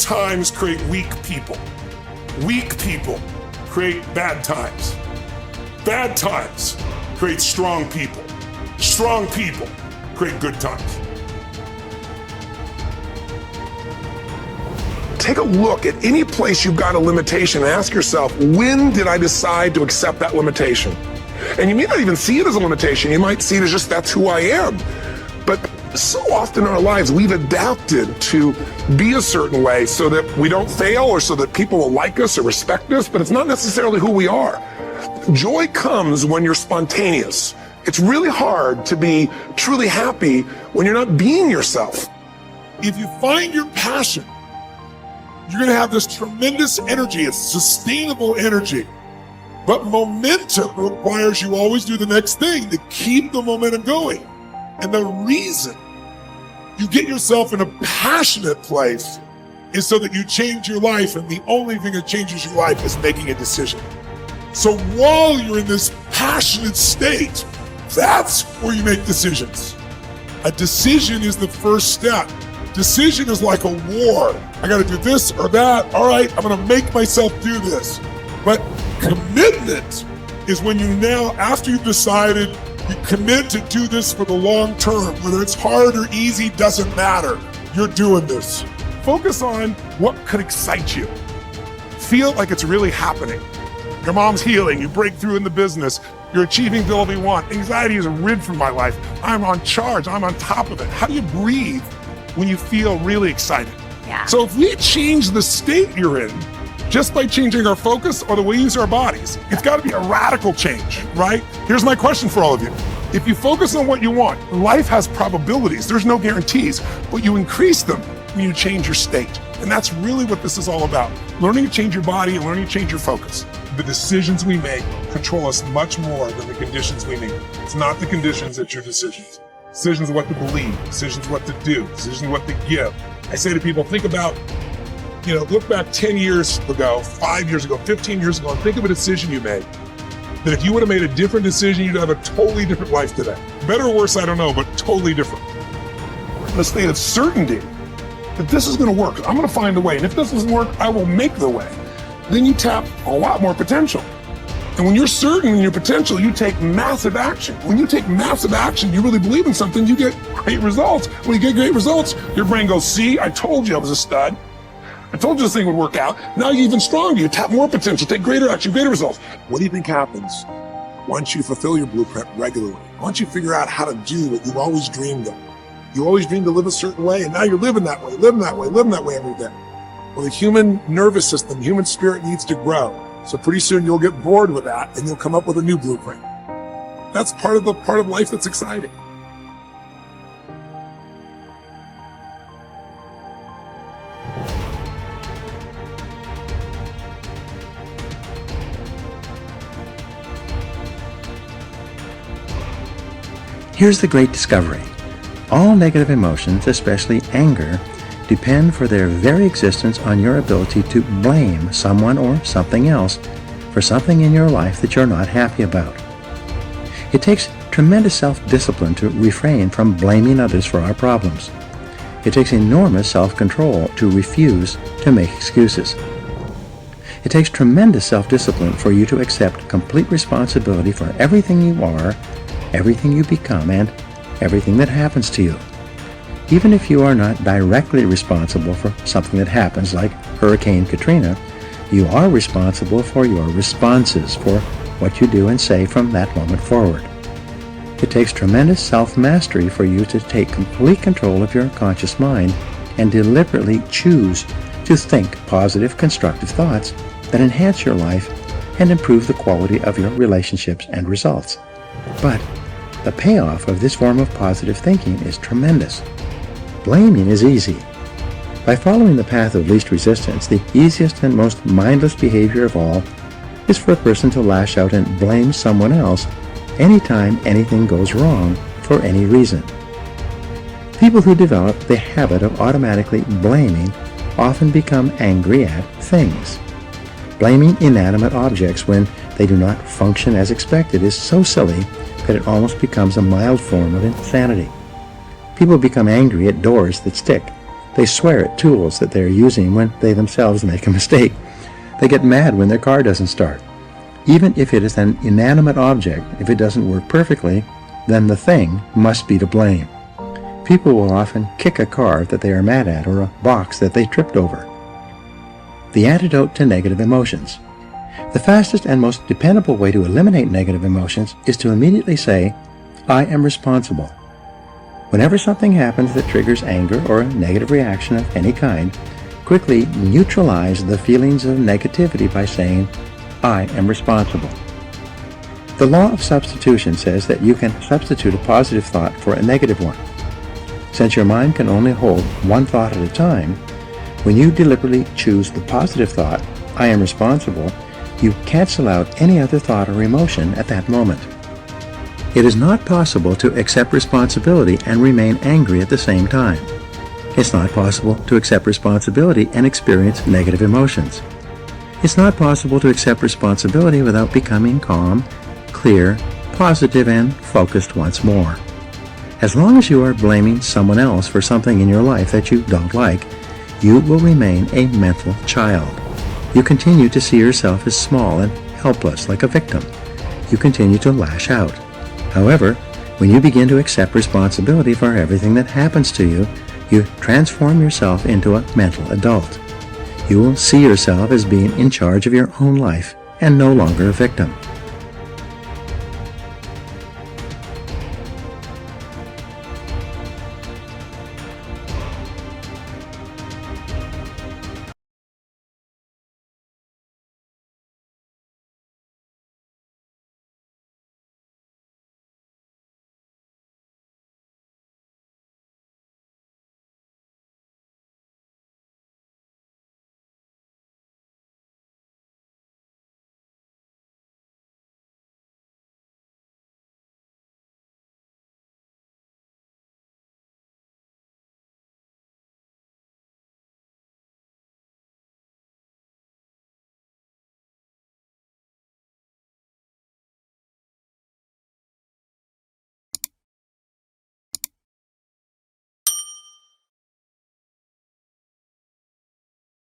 times create weak people. Weak people create bad times. Bad times create strong people. Strong people create good times. Take a look at any place you've got a limitation and ask yourself, when did I decide to accept that limitation? And you may not even see it as a limitation. You might see it as just that's who I am. But so often in our lives, we've adapted to be a certain way so that we don't fail or so that people will like us or respect us, but it's not necessarily who we are. Joy comes when you're spontaneous. It's really hard to be truly happy when you're not being yourself. If you find your passion, you're going to have this tremendous energy. It's sustainable energy. But momentum requires you always do the next thing to keep the momentum going. And the reason you get yourself in a passionate place is so that you change your life. And the only thing that changes your life is making a decision. So while you're in this passionate state, that's where you make decisions. A decision is the first step. Decision is like a war. I got to do this or that. All right, I'm going to make myself do this. But commitment is when you now, after you've decided, you commit to do this for the long term. Whether it's hard or easy, doesn't matter. You're doing this. Focus on what could excite you. Feel like it's really happening. Your mom's healing, you break through in the business, you're achieving the goal you want. Anxiety is rid from my life. I'm on charge, I'm on top of it. How do you breathe when you feel really excited? Yeah. So if we change the state you're in, just by changing our focus or the way we use our bodies, it's got to be a radical change, right? Here's my question for all of you. If you focus on what you want, life has probabilities, there's no guarantees, but you increase them when you change your state. And that's really what this is all about. Learning to change your body and learning to change your focus. The decisions we make control us much more than the conditions we make. It's not the conditions, it's your decisions. Decisions what to believe, decisions what to do, decisions what to give. I say to people, think about, look back 10 years ago, 5 years ago, 15 years ago, and think of a decision you made. That if you would have made a different decision, you'd have a totally different life today. Better or worse, I don't know, but totally different. In a state of certainty that this is going to work. I'm going to find a way. And if this doesn't work, I will make the way. Then you tap a lot more potential. And when you're certain in your potential, you take massive action. When you take massive action, you really believe in something, you get great results. When you get great results, your brain goes, see, I told you I was a stud. I told you this thing would work out. Now you're even stronger. You tap more potential, take greater action, greater results. What do you think happens once you fulfill your blueprint regularly? Once you figure out how to do what you've always dreamed of? You always dreamed to live a certain way, and now you're living that way every day. Well, the human nervous system, human spirit needs to grow. So pretty soon you'll get bored with that and you'll come up with a new blueprint. That's part of life that's exciting. Here's the great discovery. All negative emotions, especially anger, depend for their very existence on your ability to blame someone or something else for something in your life that you're not happy about. It takes tremendous self-discipline to refrain from blaming others for our problems. It takes enormous self-control to refuse to make excuses. It takes tremendous self-discipline for you to accept complete responsibility for everything you are, everything you become, and everything that happens to you. Even if you are not directly responsible for something that happens, like Hurricane Katrina, you are responsible for your responses, for what you do and say from that moment forward. It takes tremendous self-mastery for you to take complete control of your conscious mind and deliberately choose to think positive, constructive thoughts that enhance your life and improve the quality of your relationships and results. But the payoff of this form of positive thinking is tremendous. Blaming is easy. By following the path of least resistance, the easiest and most mindless behavior of all is for a person to lash out and blame someone else anytime anything goes wrong for any reason. People who develop the habit of automatically blaming often become angry at things. Blaming inanimate objects when they do not function as expected is so silly that it almost becomes a mild form of insanity. People become angry at doors that stick, They swear at tools that they are using when they themselves make a mistake. They get mad when their car doesn't start. Even if it is an inanimate object, if it doesn't work perfectly, then the thing must be to blame. People will often kick a car that they are mad at or a box that they tripped over. The antidote to negative emotions. The fastest and most dependable way to eliminate negative emotions is to immediately say, I am responsible. Whenever something happens that triggers anger or a negative reaction of any kind, quickly neutralize the feelings of negativity by saying, I am responsible. The law of substitution says that you can substitute a positive thought for a negative one. Since your mind can only hold one thought at a time, when you deliberately choose the positive thought, I am responsible, you cancel out any other thought or emotion at that moment. It is not possible to accept responsibility and remain angry at the same time. It's not possible to accept responsibility and experience negative emotions. It's not possible to accept responsibility without becoming calm, clear, positive, and focused once more. As long as you are blaming someone else for something in your life that you don't like, you will remain a mental child. You continue to see yourself as small and helpless, like a victim. You continue to lash out. However, when you begin to accept responsibility for everything that happens to you, you transform yourself into a mental adult. You will see yourself as being in charge of your own life and no longer a victim.